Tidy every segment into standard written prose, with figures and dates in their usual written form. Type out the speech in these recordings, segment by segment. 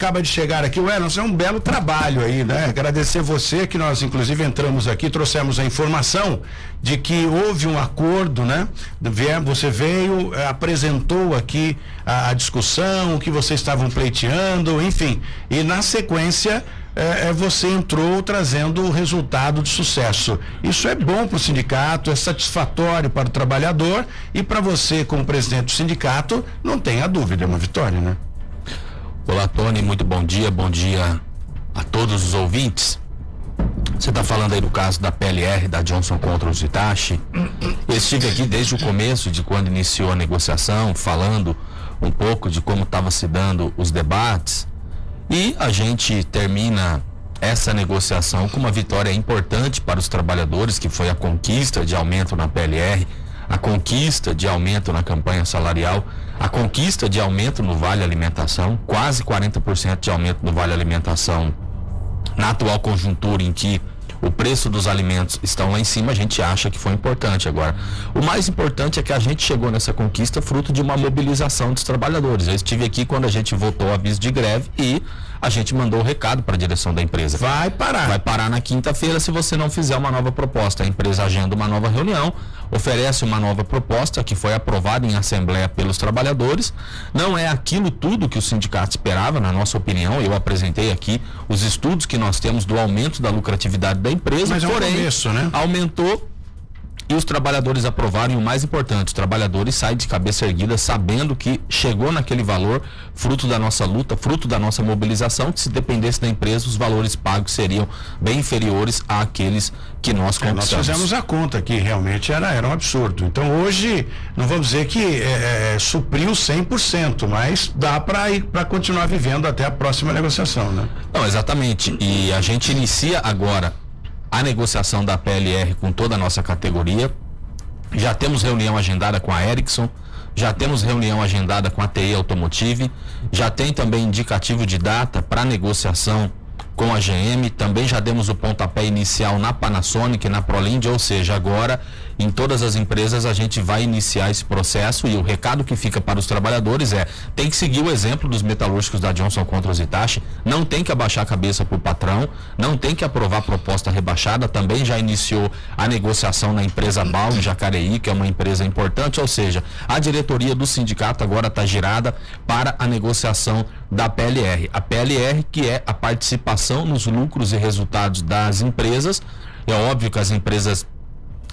Acaba de chegar aqui, Wellington, é um belo trabalho aí, né? Agradecer você que nós inclusive entramos aqui, trouxemos a informação de que houve um acordo, né? Você veio, apresentou aqui a discussão, o que vocês estavam pleiteando, enfim, e na sequência você entrou trazendo o resultado de sucesso. Isso é bom para o sindicato, é satisfatório para o trabalhador e para você como presidente do sindicato, não tenha dúvida, é uma vitória, né? Olá, Tony, muito bom dia a todos os ouvintes. Você está falando aí do caso da PLR, da Johnson contra os Hitachi. Eu estive aqui desde o começo de quando iniciou a negociação, falando um pouco de como estava se dando os debates, e a gente termina essa negociação com uma vitória importante para os trabalhadores, que foi a conquista de aumento na PLR, a conquista de aumento na campanha salarial, a conquista de aumento no Vale Alimentação, quase 40% de aumento no Vale Alimentação. Na atual conjuntura em que o preço dos alimentos estão lá em cima, a gente acha que foi importante. Agora, o mais importante é que a gente chegou nessa conquista fruto de uma mobilização dos trabalhadores. Eu estive aqui quando a gente votou o aviso de greve e a gente mandou o recado para a direção da empresa. Vai parar na quinta-feira se você não fizer uma nova proposta. A empresa agenda uma nova reunião, oferece uma nova proposta que foi aprovada em assembleia pelos trabalhadores. Não é aquilo tudo que o sindicato esperava, na nossa opinião. Eu apresentei aqui os estudos que nós temos do aumento da lucratividade da empresa, mas porém, começo, né? Aumentou e os trabalhadores aprovaram, e o mais importante, os trabalhadores saem de cabeça erguida sabendo que chegou naquele valor, fruto da nossa luta, fruto da nossa mobilização, que se dependesse da empresa, os valores pagos seriam bem inferiores àqueles que nós conquistamos. Nós fizemos a conta que realmente era um absurdo. Então hoje, não vamos dizer que supriu 100%, mas dá para continuar vivendo até a próxima negociação, né? Não, exatamente. E a gente inicia agora a negociação da PLR com toda a nossa categoria. Já temos reunião agendada com a Ericsson, já temos reunião agendada com a TI Automotive, já tem também indicativo de data para negociação com a GM, também já demos o pontapé inicial na Panasonic e na Prolind, ou seja, agora em todas as empresas a gente vai iniciar esse processo, e o recado que fica para os trabalhadores tem que seguir o exemplo dos metalúrgicos da Johnson contra os Hitachi, não tem que abaixar a cabeça para o patrão, não tem que aprovar proposta rebaixada. Também já iniciou a negociação na empresa BAL em Jacareí, que é uma empresa importante, ou seja, a diretoria do sindicato agora está girada para a negociação da PLR. A PLR, que é a participação nos lucros e resultados das empresas. É óbvio que as empresas,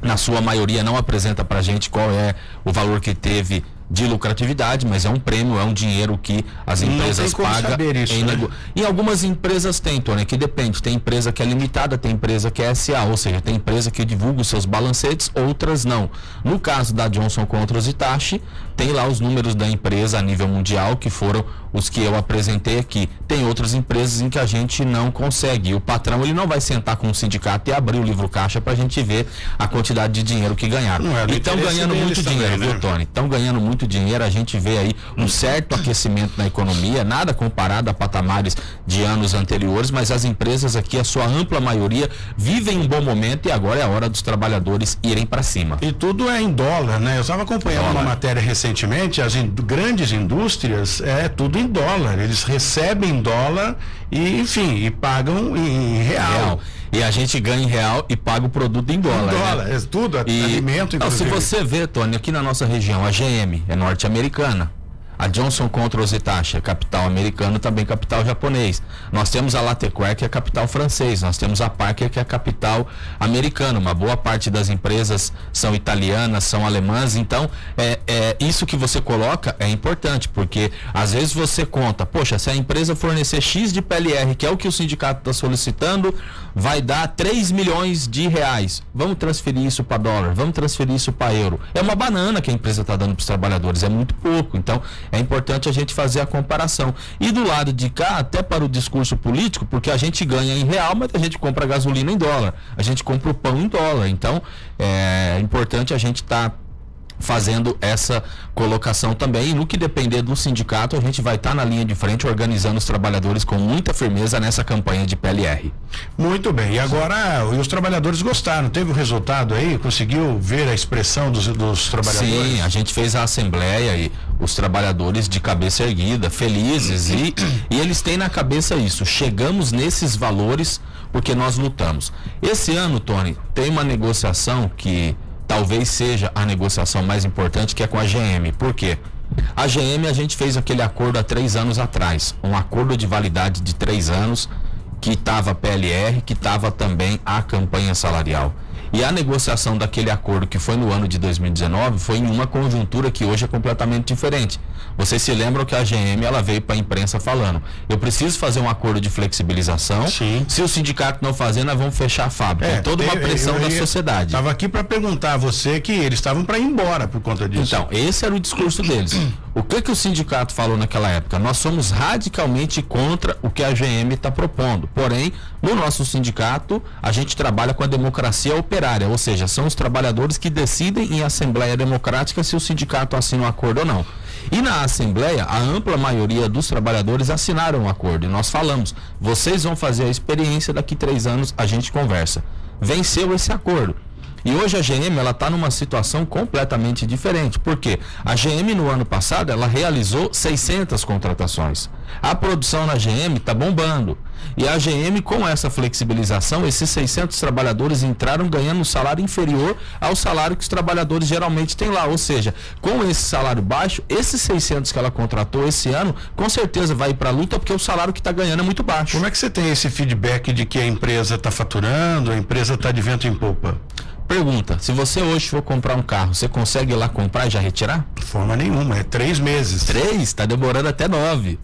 na sua maioria, não apresenta para a gente qual é o valor que teve de lucratividade, mas é um prêmio, é um dinheiro que as empresas pagam. Em algumas empresas tem, Tony, que depende. Tem empresa que é limitada, tem empresa que é SA, ou seja, tem empresa que divulga os seus balancetes, outras não. No caso da Johnson contra os Hitachi, tem lá os números da empresa a nível mundial, que foram os que eu apresentei aqui. Tem outras empresas em que a gente não consegue. E o patrão, ele não vai sentar com o sindicato e abrir o livro caixa para a gente ver a quantidade de dinheiro que ganharam. E estão ganhando muito dinheiro, viu, Tony? Estão ganhando muito dinheiro. A gente vê aí um certo aquecimento na economia, nada comparado a patamares de anos anteriores, mas as empresas aqui, a sua ampla maioria, vivem um bom momento, e agora é a hora dos trabalhadores irem para cima. E tudo é em dólar, né? Eu estava acompanhando uma matéria recentemente, as grandes indústrias, tudo em dólar. Eles recebem em dólar e, enfim, e pagam em real. E a gente ganha em real e paga o produto em dólar. Né? Tudo, alimento, inclusive. Se você vê, Tony, aqui na nossa região, a GM é norte-americana. A Johnson contra os Hitachi é capital americano, também capital japonês. Nós temos a Latecoère, que é capital francês. Nós temos a Parker, que é capital americano. Uma boa parte das empresas são italianas, são alemãs. Então, isso que você coloca é importante, porque às vezes você conta, poxa, se a empresa fornecer X de PLR, que é o que o sindicato está solicitando, vai dar 3 milhões de reais. Vamos transferir isso para dólar, vamos transferir isso para euro. É uma banana que a empresa está dando para os trabalhadores, é muito pouco. Então, é importante a gente fazer a comparação. E do lado de cá, até para o discurso político, porque a gente ganha em real, mas a gente compra gasolina em dólar, a gente compra o pão em dólar. Então, é importante a gente estar fazendo essa colocação também. E no que depender do sindicato, a gente vai estar na linha de frente organizando os trabalhadores com muita firmeza nessa campanha de PLR. Muito bem. E agora os trabalhadores gostaram. Teve o resultado aí? Conseguiu ver a expressão dos trabalhadores? Sim, a gente fez a assembleia e os trabalhadores de cabeça erguida, felizes e eles têm na cabeça isso. Chegamos nesses valores porque nós lutamos. Esse ano, Tony, tem uma negociação que talvez seja a negociação mais importante, que é com a GM. Por quê? A GM, a gente fez aquele acordo há 3 anos atrás, um acordo de validade de 3 anos, que estava a PLR, que estava também a campanha salarial. E a negociação daquele acordo que foi no ano de 2019 foi em uma conjuntura que hoje é completamente diferente. Vocês se lembram que a GM ela veio para a imprensa falando: eu preciso fazer um acordo de flexibilização. Sim. Se o sindicato não fazer, nós vamos fechar a fábrica. Toda uma pressão da sociedade. Estava aqui para perguntar a você que eles estavam para ir embora por conta disso. Então, esse era o discurso deles. O que o sindicato falou naquela época? Nós somos radicalmente contra o que a GM está propondo. Porém, no nosso sindicato, a gente trabalha com a democracia operária, ou seja, são os trabalhadores que decidem em assembleia democrática se o sindicato assina um acordo ou não. E na assembleia, a ampla maioria dos trabalhadores assinaram o acordo. E nós falamos: vocês vão fazer a experiência, daqui 3 anos a gente conversa. Venceu esse acordo. E hoje a GM ela está numa situação completamente diferente. Por quê? A GM no ano passado ela realizou 600 contratações. A produção na GM está bombando. E a GM, com essa flexibilização, esses 600 trabalhadores entraram ganhando um salário inferior ao salário que os trabalhadores geralmente têm lá. Ou seja, com esse salário baixo, esses 600 que ela contratou esse ano, com certeza vai ir para a luta, porque o salário que está ganhando é muito baixo. Como é que você tem esse feedback de que a empresa está faturando, a empresa está de vento em popa? Pergunta: se você hoje for comprar um carro, você consegue ir lá comprar e já retirar? De forma nenhuma, é 3 meses. 3? Está demorando até 9.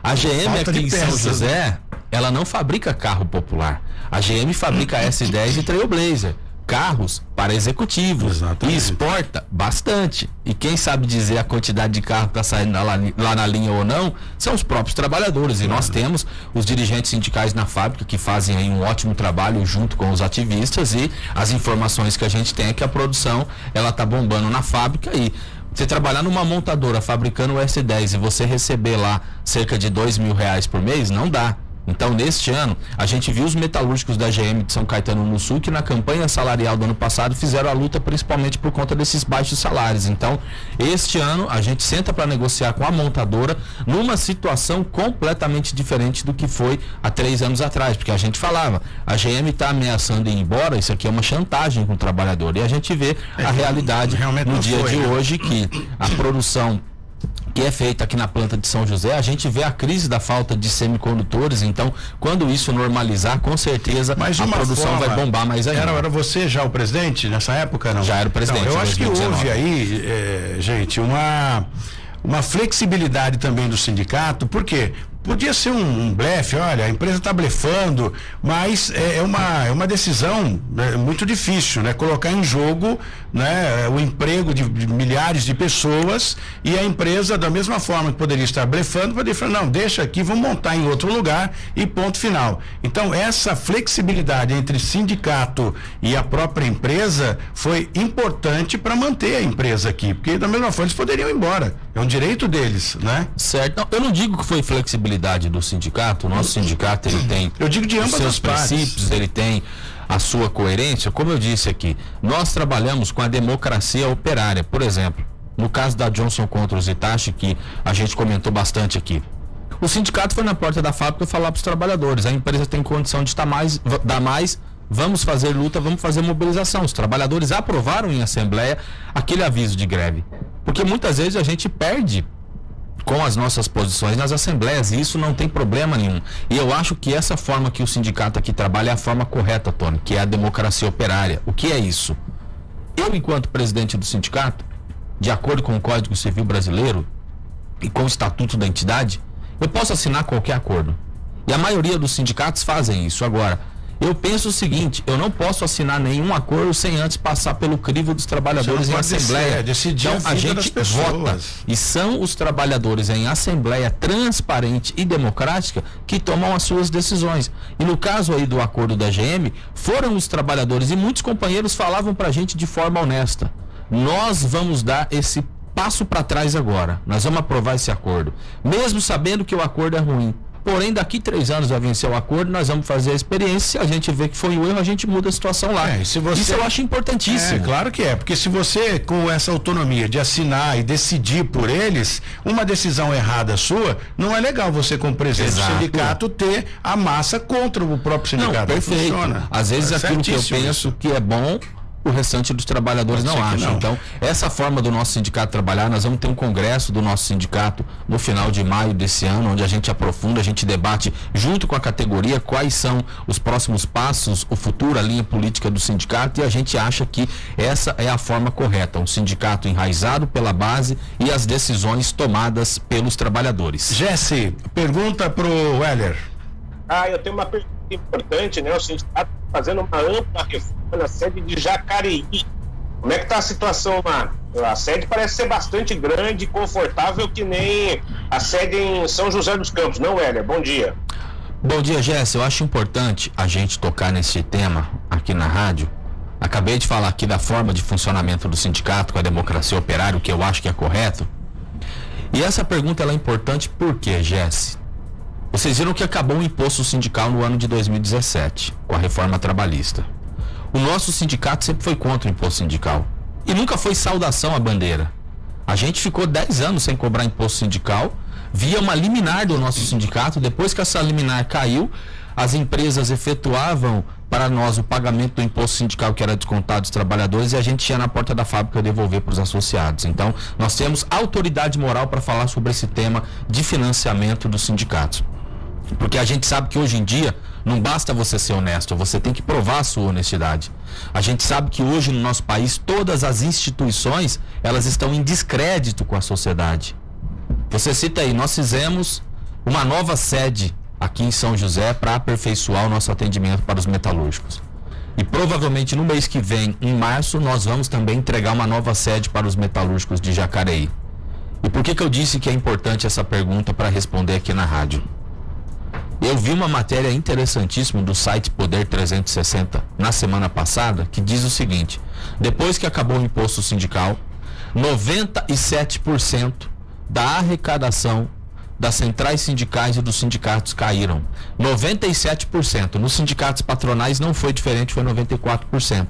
A GM aqui em São José, ela não fabrica carro popular. A GM fabrica S10 e Trailblazer, carros para executivos. Exatamente. E exporta bastante. E quem sabe dizer a quantidade de carro que está saindo lá na linha ou não, são os próprios trabalhadores. E nós temos os dirigentes sindicais na fábrica que fazem aí um ótimo trabalho junto com os ativistas, e as informações que a gente tem é que a produção ela está bombando na fábrica. E você trabalhar numa montadora fabricando o S10 e você receber lá cerca de R$2.000 por mês, não dá. Então, neste ano, a gente viu os metalúrgicos da GM de São Caetano no Sul, que na campanha salarial do ano passado fizeram a luta principalmente por conta desses baixos salários. Então, este ano, a gente senta para negociar com a montadora numa situação completamente diferente do que foi há 3 anos atrás, porque a gente falava: a GM está ameaçando ir embora, isso aqui é uma chantagem com o trabalhador. E a gente vê a realidade no dia de hoje, que a produção que é feita aqui na planta de São José, a gente vê a crise da falta de semicondutores. Então, quando isso normalizar, com certeza a produção vai bombar mais ainda. Era você já o presidente nessa época, não? Já era o presidente. Então, eu acho 2019. Que houve aí, gente, uma flexibilidade também do sindicato. Por quê? Podia ser um blefe, olha, a empresa está blefando, mas é uma decisão muito difícil, né? Colocar em jogo, né, o emprego de milhares de pessoas, e a empresa, da mesma forma que poderia estar blefando, poderia falar: não, deixa aqui, vamos montar em outro lugar e ponto final. Então, essa flexibilidade entre sindicato e a própria empresa foi importante para manter a empresa aqui, porque da mesma forma eles poderiam ir embora, é um direito deles, né? Certo. Não, eu não digo que foi flexibilidade do sindicato. O nosso sindicato ele tem, eu digo de ambas os seus princípios, ele tem a sua coerência. Como eu disse aqui, nós trabalhamos com a democracia operária. Por exemplo, no caso da Johnson contra os Hitachi, que a gente comentou bastante aqui, o sindicato foi na porta da fábrica falar para os trabalhadores: a empresa tem condição de dar mais, vamos fazer luta, vamos fazer mobilização. Os trabalhadores aprovaram em assembleia aquele aviso de greve, porque muitas vezes a gente perde com as nossas posições nas assembleias, e isso não tem problema nenhum. E eu acho que essa forma que o sindicato aqui trabalha é a forma correta, Tony, que é a democracia operária. O que é isso? Eu, enquanto presidente do sindicato, de acordo com o Código Civil Brasileiro e com o Estatuto da entidade, eu posso assinar qualquer acordo. E a maioria dos sindicatos fazem isso. Agora, eu penso o seguinte: eu não posso assinar nenhum acordo sem antes passar pelo crivo dos trabalhadores em assembleia. Então a gente vota, e são os trabalhadores em assembleia transparente e democrática que tomam as suas decisões. E no caso aí do acordo da GM, foram os trabalhadores, e muitos companheiros falavam pra gente de forma honesta: nós vamos dar esse passo para trás agora. Nós vamos aprovar esse acordo, mesmo sabendo que o acordo é ruim. Porém, daqui 3 anos vai vencer o acordo, nós vamos fazer a experiência. Se a gente vê que foi um erro, a gente muda a situação lá. Isso eu acho importantíssimo. Claro que é, porque se você, com essa autonomia de assinar e decidir por eles, uma decisão errada sua, não é legal você, como presidente do sindicato, ter a massa contra o próprio sindicato. Não, perfeito. Às vezes aquilo que eu penso que é bom, o restante dos trabalhadores não acha. Então, essa forma do nosso sindicato trabalhar, nós vamos ter um congresso do nosso sindicato no final de maio desse ano, onde a gente aprofunda, a gente debate junto com a categoria quais são os próximos passos, o futuro, a linha política do sindicato, e a gente acha que essa é a forma correta, um sindicato enraizado pela base e as decisões tomadas pelos trabalhadores. Jesse, pergunta pro Weller. Eu tenho uma pergunta importante, né? O sindicato fazendo uma ampla reforma na sede de Jacareí. Como é que está a situação lá? A sede parece ser bastante grande e confortável, que nem a sede em São José dos Campos, não, Hélia? Bom dia. Bom dia, Jéssica. Eu acho importante a gente tocar nesse tema aqui na rádio. Acabei de falar aqui da forma de funcionamento do sindicato com a democracia operária, o que eu acho que é correto. E essa pergunta ela é importante porque, Jéssica, vocês viram que acabou o imposto sindical no ano de 2017, com a reforma trabalhista. O nosso sindicato sempre foi contra o imposto sindical. E nunca foi saudação à bandeira. A gente ficou 10 anos sem cobrar imposto sindical, via uma liminar do nosso sindicato. Depois que essa liminar caiu, as empresas efetuavam para nós o pagamento do imposto sindical que era descontado dos trabalhadores e a gente ia na porta da fábrica devolver para os associados. Então, nós temos autoridade moral para falar sobre esse tema de financiamento dos sindicatos. Porque a gente sabe que hoje em dia não basta você ser honesto, você tem que provar a sua honestidade. A gente sabe que hoje no nosso país todas as instituições, elas estão em descrédito com a sociedade. Você cita aí, nós fizemos uma nova sede aqui em São José para aperfeiçoar o nosso atendimento para os metalúrgicos. E provavelmente no mês que vem, em março, nós vamos também entregar uma nova sede para os metalúrgicos de Jacareí. E por que eu disse que é importante essa pergunta para responder aqui na rádio? Eu vi uma matéria interessantíssima do site Poder 360 na semana passada, que diz o seguinte: depois que acabou o imposto sindical, 97% da arrecadação das centrais sindicais e dos sindicatos caíram. 97%. Nos sindicatos patronais não foi diferente, foi 94%.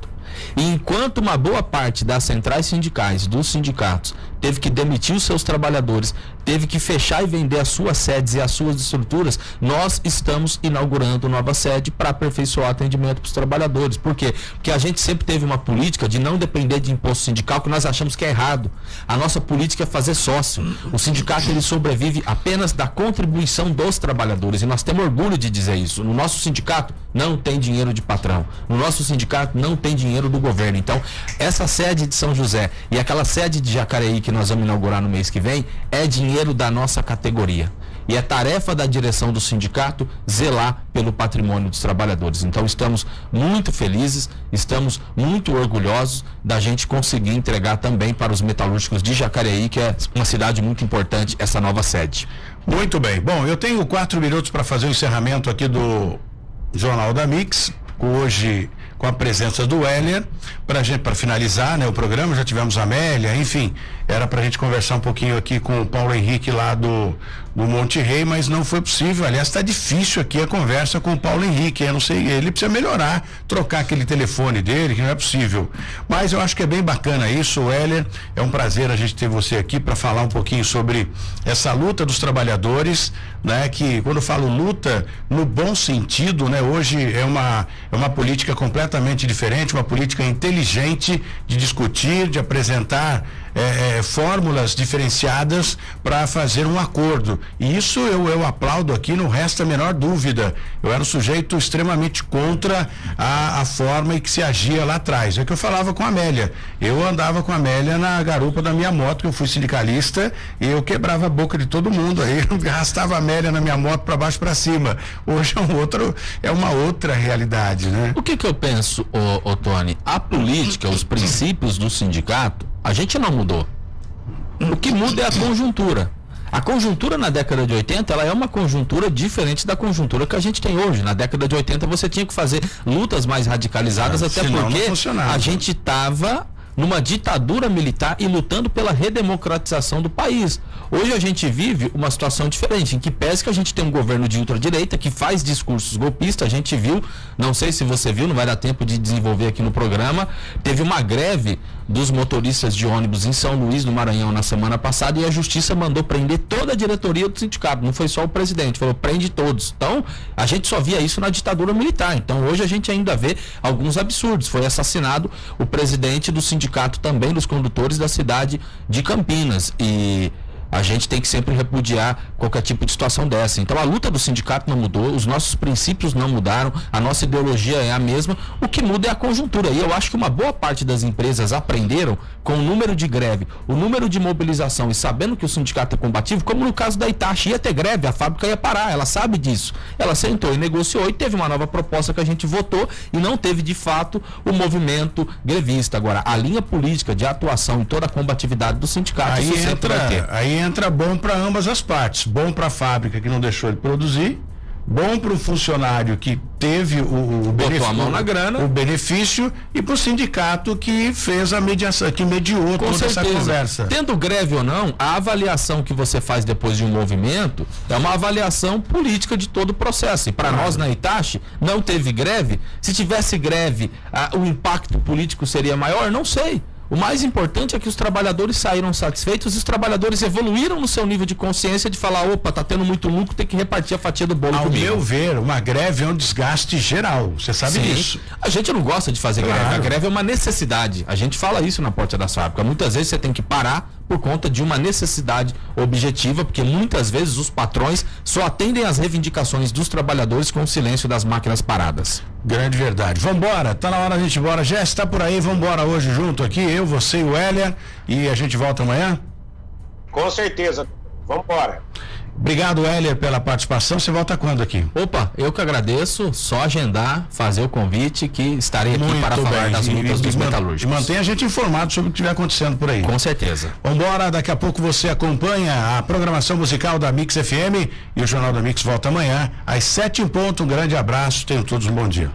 E enquanto uma boa parte das centrais sindicais, dos sindicatos, teve que demitir os seus trabalhadores, teve que fechar e vender as suas sedes e as suas estruturas, nós estamos inaugurando nova sede para aperfeiçoar o atendimento para os trabalhadores. Por quê? Porque a gente sempre teve uma política de não depender de imposto sindical, que nós achamos que é errado. A nossa política é fazer sócio. O sindicato ele sobrevive apenas da contribuição dos trabalhadores e nós temos orgulho de dizer isso. No nosso sindicato não tem dinheiro de patrão. No nosso sindicato não tem dinheiro do governo. Então, essa sede de São José e aquela sede de Jacareí que nós vamos inaugurar no mês que vem é dinheiro da nossa categoria. E é tarefa da direção do sindicato zelar pelo patrimônio dos trabalhadores. Então estamos muito felizes, estamos muito orgulhosos da gente conseguir entregar também para os metalúrgicos de Jacareí, que é uma cidade muito importante, essa nova sede. Muito bem. Bom, eu tenho 4 minutos para fazer o encerramento aqui do Jornal da Mix, hoje com a presença do Weller, para finalizar, né, o programa. Já tivemos a Amélia, enfim, era para a gente conversar um pouquinho aqui com o Paulo Henrique lá do Monte Rei, mas não foi possível. Aliás, está difícil aqui a conversa com o Paulo Henrique, eu não sei, ele precisa melhorar, trocar aquele telefone dele, que não é possível. Mas eu acho que é bem bacana isso, Weller, é um prazer a gente ter você aqui para falar um pouquinho sobre essa luta dos trabalhadores, né, que quando eu falo luta, no bom sentido, né, hoje é uma política completamente diferente, uma política inteligente de discutir, de apresentar fórmulas diferenciadas para fazer um acordo. E isso eu aplaudo aqui, não resta a menor dúvida. Eu era um sujeito extremamente contra a forma em que se agia lá atrás. É que eu falava com a Amélia. Eu andava com a Amélia na garupa da minha moto, que eu fui sindicalista, e eu quebrava a boca de todo mundo. Aí eu arrastava a Amélia na minha moto para baixo para cima. Hoje é uma outra realidade, né? O que eu penso, Tony? A política, os princípios do sindicato, a gente não mudou. O que muda é a conjuntura. A conjuntura na década de 80, ela é uma conjuntura diferente da conjuntura que a gente tem hoje. Na década de 80 você tinha que fazer lutas mais radicalizadas, até porque a gente estava numa ditadura militar e lutando pela redemocratização do país. Hoje a gente vive uma situação diferente, em que pese que a gente tem um governo de ultradireita que faz discursos golpistas. A gente viu, não sei se você viu, não vai dar tempo de desenvolver aqui no programa, teve uma greve dos motoristas de ônibus em São Luís, no Maranhão, na semana passada, e a justiça mandou prender toda a diretoria do sindicato, não foi só o presidente, falou prende todos. Então, a gente só via isso na ditadura militar. Então, hoje a gente ainda vê alguns absurdos. Foi assassinado o presidente do sindicato também dos condutores da cidade de Campinas, e a gente tem que sempre repudiar qualquer tipo de situação dessa. Então a luta do sindicato não mudou, os nossos princípios não mudaram, a nossa ideologia é a mesma, o que muda é a conjuntura. E eu acho que uma boa parte das empresas aprenderam com o número de greve, o número de mobilização, e sabendo que o sindicato é combativo, como no caso da Hitachi, ia ter greve, a fábrica ia parar, ela sabe disso. Ela sentou e negociou e teve uma nova proposta que a gente votou, e não teve de fato o movimento grevista. Agora, a linha política de atuação e toda a combatividade do sindicato, isso sempre vai ter. Aí entra bom para ambas as partes, bom para a fábrica que não deixou ele produzir, bom para o funcionário que teve o benefício, a mão na grana, o benefício, e para o sindicato que fez a mediação, que mediou toda essa conversa. Tendo greve ou não, a avaliação que você faz depois de um movimento é uma avaliação política de todo o processo. E para nós na Hitachi não teve greve. Se tivesse greve, o impacto político seria maior? Não sei. O mais importante é que os trabalhadores saíram satisfeitos e os trabalhadores evoluíram no seu nível de consciência de falar, opa, tá tendo muito lucro, tem que repartir a fatia do bolo comigo. Ao meu ver, uma greve é um desgaste geral, você sabe disso. A gente não gosta de fazer greve, a greve é uma necessidade. A gente fala isso na porta da fábrica. Muitas vezes você tem que parar por conta de uma necessidade objetiva, porque muitas vezes os patrões só atendem às reivindicações dos trabalhadores com o silêncio das máquinas paradas. Grande verdade. Vambora, tá na hora da gente ir embora. Jéssica, tá por aí, vambora hoje junto aqui, eu, você e o Hélia, e a gente volta amanhã? Com certeza, vambora. Obrigado, Hélia, pela participação. Você volta quando aqui? Opa, eu que agradeço. Só agendar, fazer o convite, que estarei aqui para falar das lutas dos metalúrgicos. E mantenha a gente informado sobre o que estiver acontecendo por aí. Com certeza. Vambora, daqui a pouco você acompanha a programação musical da Mix FM, e o Jornal da Mix volta amanhã às 7h. Um grande abraço, tenham todos um bom dia.